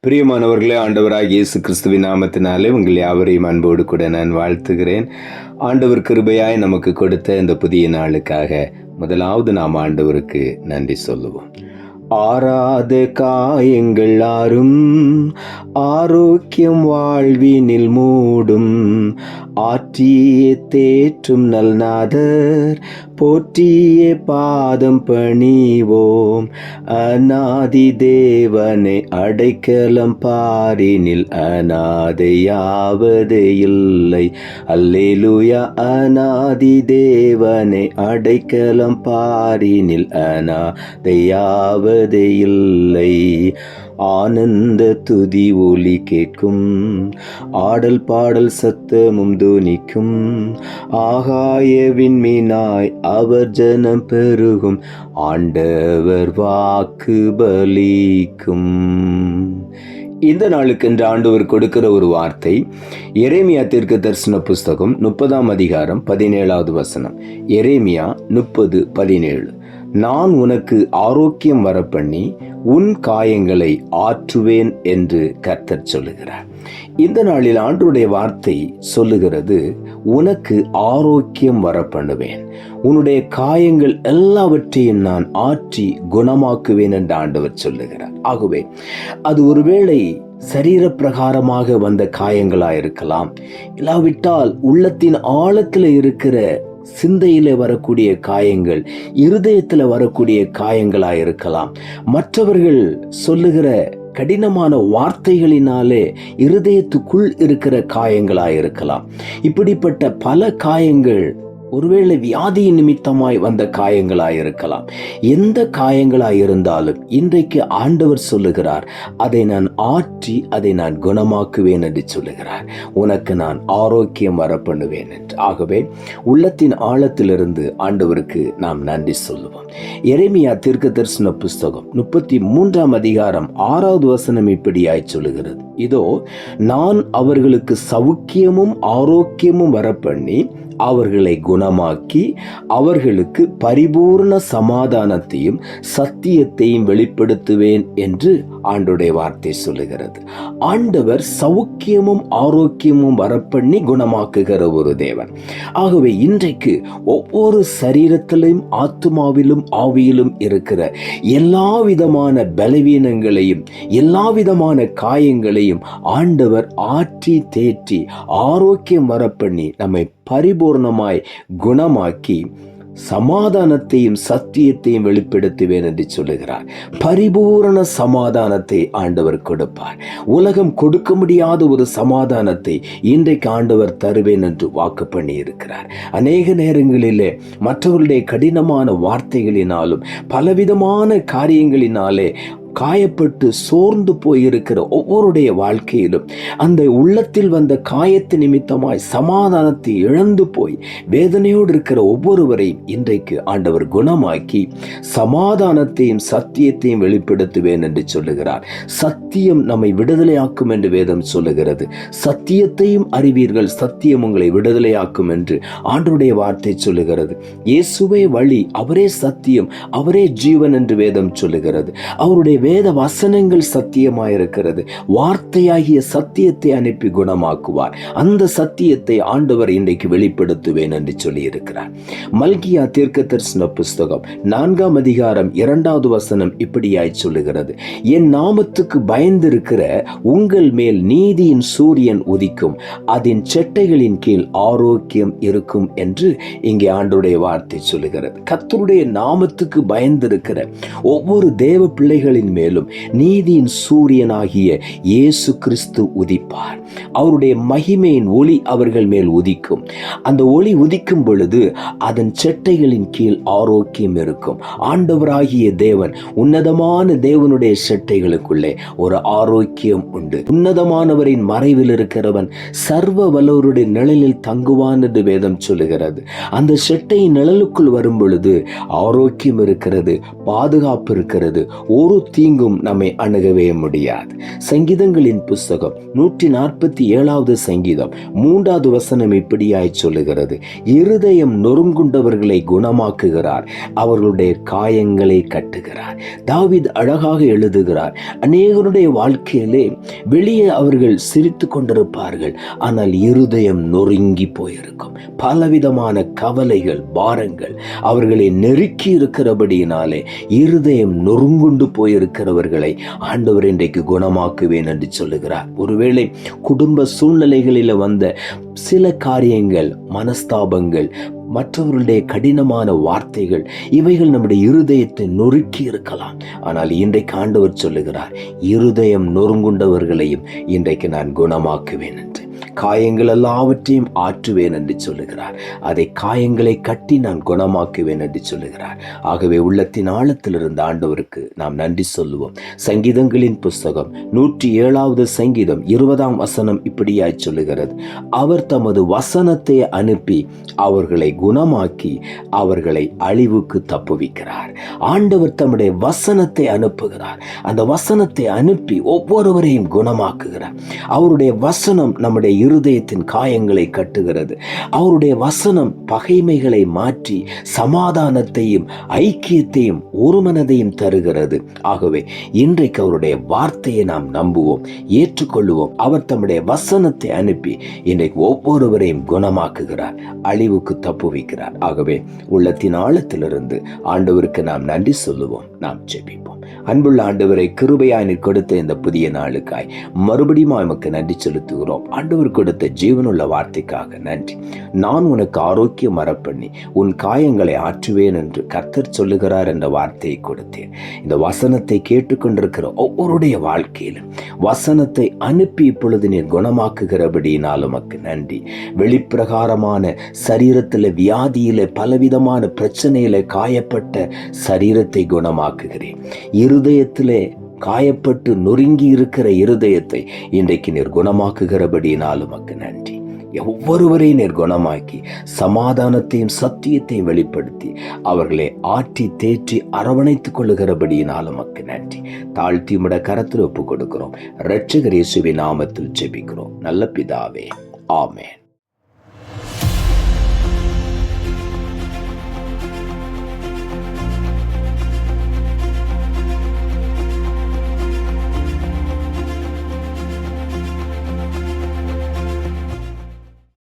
பிரியமானவர்களே, ஆண்டவராகிய இயேசு கிறிஸ்துவின் நாமத்தினாலே உங்கள் யாவரையும் அன்போடு கூட நான் வாழ்த்துகிறேன். ஆண்டவர் கிருபையாய் நமக்கு கொடுத்த இந்த புதிய நாளுக்காக முதலாவது நாம் ஆண்டவருக்கு நன்றி சொல்லுவோம். ஆறாத காயங்கள் ஆறும் ஆரோக்கியம் வாழ்வினில் மூடும், ஆற்றியே தேற்றும் நல்நாதர் போற்றியே பாதம் பணிவோம். அநாதி தேவனை அடைக்கலம் பாரினில் அநாதையாவது இல்லை. அல்லேலூயா. அநாதி தேவனை அடைக்கலம் பாரினில் அநாதையாவது இல்லை. ஆனந்த துதி ஒலி கேட்கும், ஆடல் பாடல் சத்தமும் துணிக்கும், ஆகாய விண்மீனாய் அவர் ஜனம் பெருகும், ஆண்டவர் வாக்கு பலிக்கும். இந்த நாளுக்கென்று ஆண்டவர் கொடுக்கிற ஒரு வார்த்தை எரேமியா தீர்க்கதரிசன புஸ்தகம் 30ஆம் அதிகாரம் 17வது வசனம். எரேமியா 30:17. நான் உனக்கு ஆரோக்கியம் வரப்பண்ணி உன் காயங்களை ஆற்றுவேன் என்று கர்த்தர் சொல்லுகிறார். இந்த நாளில் ஆண்டவருடைய வார்த்தை சொல்லுகிறது, உனக்கு ஆரோக்கியம் வரப்பண்ணுவேன், உன்னுடைய காயங்கள் எல்லாவற்றையும் நான் ஆற்றி குணமாக்குவேன் என்று ஆண்டவர் சொல்லுகிறார். ஆகவே அது ஒருவேளை சரீர பிரகாரமாக வந்த காயங்களாயிருக்கலாம், இல்லாவிட்டால் உள்ளத்தின் ஆழத்தில் இருக்கிற சிந்தையில வரக்கூடிய காயங்கள், இருதயத்தில் வரக்கூடிய காயங்களாயிருக்கலாம், மற்றவர்கள் சொல்லுகிற கடினமான வார்த்தைகளினாலே இருதயத்துக்குள் இருக்கிற காயங்களாயிருக்கலாம். இப்படிப்பட்ட பல காயங்கள் ஒருவேளை வியாதியின் நிமித்தமாய் வந்த காயங்களாயிருக்கலாம். எந்த காயங்களாயிருந்தாலும் இன்றைக்கு ஆண்டவர் சொல்லுகிறார், அதை நான் ஆற்றி அதை நான் குணமாக்குவேன் என்று சொல்லுகிறார். உனக்கு நான் ஆரோக்கியம் வரப்பண்ணுவேன் என்று. ஆகவே உள்ளத்தின் ஆழத்திலிருந்து ஆண்டவருக்கு நாம் நன்றி சொல்லுவோம். எரேமியா தீர்க்கதரிசன புஸ்தகம் 33ஆம் அதிகாரம் 6வது வசனம் இப்படியாய் சொல்லுகிறது, இதோ நான் அவர்களுக்கு சவுக்கியமும் ஆரோக்கியமும் வரப்பண்ணி அவர்களை குணமாக்கி அவர்களுக்கு பரிபூர்ண சமாதானத்தையும் சத்தியத்தையும் வெளிப்படுத்துவேன் என்று ஆண்டவருடைய வார்த்தை சொல்லுகிறது. ஆண்டவர் சவுக்கியமும் ஆரோக்கியமும் வரப்பண்ணி குணமாக்குகிற ஒரு தேவன். ஆகவே இன்றைக்கு ஒவ்வொரு சரீரத்திலும் ஆத்துமாவிலும் ஆவியிலும் இருக்கிற எல்லா விதமான பலவீனங்களையும் எல்லா விதமான காயங்களையும் ஆண்டவர் ஆற்றி தேற்றி ஆரோக்கியம் வரப்பண்ணி நம்மை பரிபூர்ணமாய் குணமாக்கி சமாதானத்தையும் சத்தியத்தையும் வெளிப்படுத்துவேன் என்று சொல்லுகிறார். பரிபூரண சமாதானத்தை ஆண்டவர் கொடுப்பார். உலகம் கொடுக்க முடியாத ஒரு சமாதானத்தை இன்றைக்கு ஆண்டவர் தருவேன் என்று வாக்கு பண்ணி இருக்கிறார். அநேக நேரங்களிலே மற்றவர்களுடைய கடினமான வார்த்தைகளினாலும் பலவிதமான காரியங்களினாலே காயப்பட்டு சோர்ந்து போயிருக்கிற ஒவ்வொருடைய வாழ்க்கையிலும் அந்த உள்ளத்தில் வந்த காயத்து நிமித்தமாய் சமாதானத்தை இழந்து போய் வேதனையோடு இருக்கிற ஒவ்வொருவரையும் இன்றைக்கு ஆண்டவர் குணமாக்கி சமாதானத்தையும் சத்தியத்தையும் வெளிப்படுத்துவேன் என்று சொல்லுகிறார். சத்தியம் நம்மை விடுதலையாக்கும் என்று வேதம் சொல்லுகிறது. சத்தியத்தையும் அறிவீர்கள், சத்தியம் உங்களை விடுதலையாக்கும் என்று ஆண்டவருடைய வார்த்தை சொல்லுகிறது. இயேசுவே வழி, அவரே சத்தியம், அவரே ஜீவன் என்று வேதம் சொல்லுகிறது. அவருடைய வேத வசனங்கள் சத்தியமாயிருக்கிறது. வார்த்தையாகிய சத்தியத்தை அனுப்பி குணமாக்குவார். அந்த சத்தியத்தை ஆண்டவர் இன்றைக்கு வெளிப்படுத்துவேன் என்று சொல்லி இருக்கிறார். மல்கியா தீர்க்கதரிசன புஸ்தகம் 4ஆம் அதிகாரம் 2வது வசனம் இப்படியாய் சொல்லுகிறது, என் நாமத்துக்கு பயந்திருக்கிற உங்கள் மேல் நீதியின் சூரியன் உதிக்கும், அதன் செட்டைகளின் கீழ் ஆரோக்கியம் இருக்கும் என்று இங்கே ஆண்டவருடைய வார்த்தை சொல்லுகிறது. கர்த்தருடைய நாமத்துக்கு பயந்திருக்கிற ஒவ்வொரு தேவ பிள்ளைகளின் மேலும் நீதியின் சூரியனாகிய இயேசு கிறிஸ்து உதிப்பார். அவருடைய மகிமையின் ஒளி அவர்கள் மேல் உதிக்கும். அந்த ஒளி உதிக்கும் பொழுது அதன் செட்டைகளின் கீழ் ஆரோக்கியம் இருக்கும். ஆண்டவராகிய தேவன், உன்னதமான தேவனுடைய செட்டைகளுக்குள்ளே ஒரு ஆரோக்கியம் உண்டு. உன்னதமானவரின் மறைவில் இருக்கிறவன் சர்வ வல்லவருடைய நிழலில் தங்குவான் என்று வேதம் சொல்லுகிறது. அந்த செட்டையின் நிழலுக்குள் வரும் பொழுது ஆரோக்கியம் இருக்கிறது, பாதுகாப்பு இருக்கிறது, ஒரு தீ தீங்கும் நம்மை அணுகவே முடியாது. சங்கீதங்களின் புஸ்தகம் 147வது சங்கீதம் 3வது வசனம் இப்படியாய் சொல்லுகிறது, இருதயம் நொறுங்குண்டவர்களை குணமாக்குகிறார், அவர்களுடைய காயங்களை கட்டுகிறார். தாவீது அழகாக எழுதுகிறார், அநேகருடைய வாழ்க்கையிலே வெளியே அவர்கள் சிரித்து கொண்டிருப்பார்கள், ஆனால் இருதயம் நொறுங்கி போயிருக்கும். பலவிதமான கவலைகள், பாரங்கள் அவர்களை நெருக்கி இருக்கிறபடியினாலே இருதயம் நொறுங்குண்டு போயிருக்கிறவர்களை ஆண்டவர் இன்றைக்கு குணமாக்குவேன் என்று சொல்லுகிறார். ஒருவேளை குடும்ப சூழ்நிலைகளில் வந்த சில காரியங்கள், மனஸ்தாபங்கள், மற்றவர்களுடைய கடினமான வார்த்தைகள், இவைகள் நம்முடைய இருதயத்தை நொறுக்கி இருக்கலாம். ஆனால் இன்றைக்கு ஆண்டவர் சொல்லுகிறார், இருதயம் நொறுங்குண்டவர்களையும் இன்றைக்கு நான் குணமாக்குவேன் என்று. காயங்கள் எல்லாவற்றையும் ஆற்றுவேன் என்று சொல்லுகிறார். அதை காயங்களை கட்டி நான் குணமாக்குவேன் என்று சொல்லுகிறார். ஆகவே உள்ளத்தின் ஆழத்திலிருந்து ஆண்டவருக்கு நாம் நன்றி சொல்லுவோம். சங்கீதங்களின் புஸ்தகம் 107வது சங்கீதம் 20ஆம் வசனம் இப்படியாய் சொல்லுகிறது, அவர் தமது வசனத்தை அனுப்பி அவர்களை குணமாக்கி அவர்களை அழிவுக்கு தப்புவிக்கிறார். ஆண்டவர் தம்முடைய வசனத்தை அனுப்புகிறார். அந்த வசனத்தை அனுப்பி ஒவ்வொருவரையும் குணமாக்குகிறார். அவருடைய வசனம் நம்முடைய இருதயத்தின் காயங்களை கட்டுகிறது. அவருடைய வசனம் பகைமைகளை மாற்றி சமாதானத்தையும் ஐக்கியத்தையும் ஒருமனதையும் தருகிறது. ஆகவே இன்றைக்கு அவருடைய வார்த்தையை நாம் நம்புவோம், ஏற்றுக்கொள்வோம். அவர் தம்முடைய வசனத்தை அனுப்பி இன்றைக்கு ஒவ்வொருவரையும் குணமாக்குகிறார், அழிவுக்கு தப்புவிக்கிறார். ஆகவே உள்ளத்தின் ஆழத்திலிருந்து ஆண்டவருக்கு நாம் நன்றி சொல்லுவோம். நாம் ஜெபிப்போம். அன்புள்ள ஆண்டவரை, கிருபையாய் நீர் கொடுத்த இந்த புதிய நாளுக்காய் மறுபடியும் எமக்கு நன்றி செலுத்துகிறோம். ஆண்டவர் கொடுத்த ஜீவனுள்ள வார்த்தைக்காக நன்றி. நான் உனக்கு ஆரோக்கியம் வரப்பண்ணி உன் காயங்களை ஆற்றுவேன் என்று கர்த்தர் சொல்லுகிறார் என்ற வார்த்தையை கொடுத்தேன். இந்த வசனத்தை கேட்டுக்கொண்டிருக்கிற ஒவ்வொருடைய வாழ்க்கையிலும் வசனத்தை அனுப்பி இப்பொழுது நீர் குணமாக்குகிறபடியினால் உமக்கு நன்றி. வெளிப்பிரகாரமான சரீரத்தில் வியாதியில பலவிதமான பிரச்சனையில காயப்பட்ட சரீரத்தை குணமாக்குகிறேன். இருதயத்திலே காயப்பட்டு நொறுங்கி இருக்கிற இருதயத்தை இன்றைக்கு நீர் குணமாக்குகிறபடியினால் உமக்கு நன்றி. ஒவ்வொருவரையும் நீர் குணமாக்கி சமாதானத்தையும் சத்தியத்தையும் வெளிப்படுத்தி அவர்களை ஆற்றி தேற்றி அரவணைத்துக் கொள்ளுகிறபடியினால் உமக்கு நன்றி. தாழ்த்தி உம்முடைய கரத்தில் ஒப்புக் கொடுக்கிறோம். இரட்சகர் இயேசுவின் நாமத்தில் ஜெபிக்கிறோம் நல்ல பிதாவே, ஆமென்.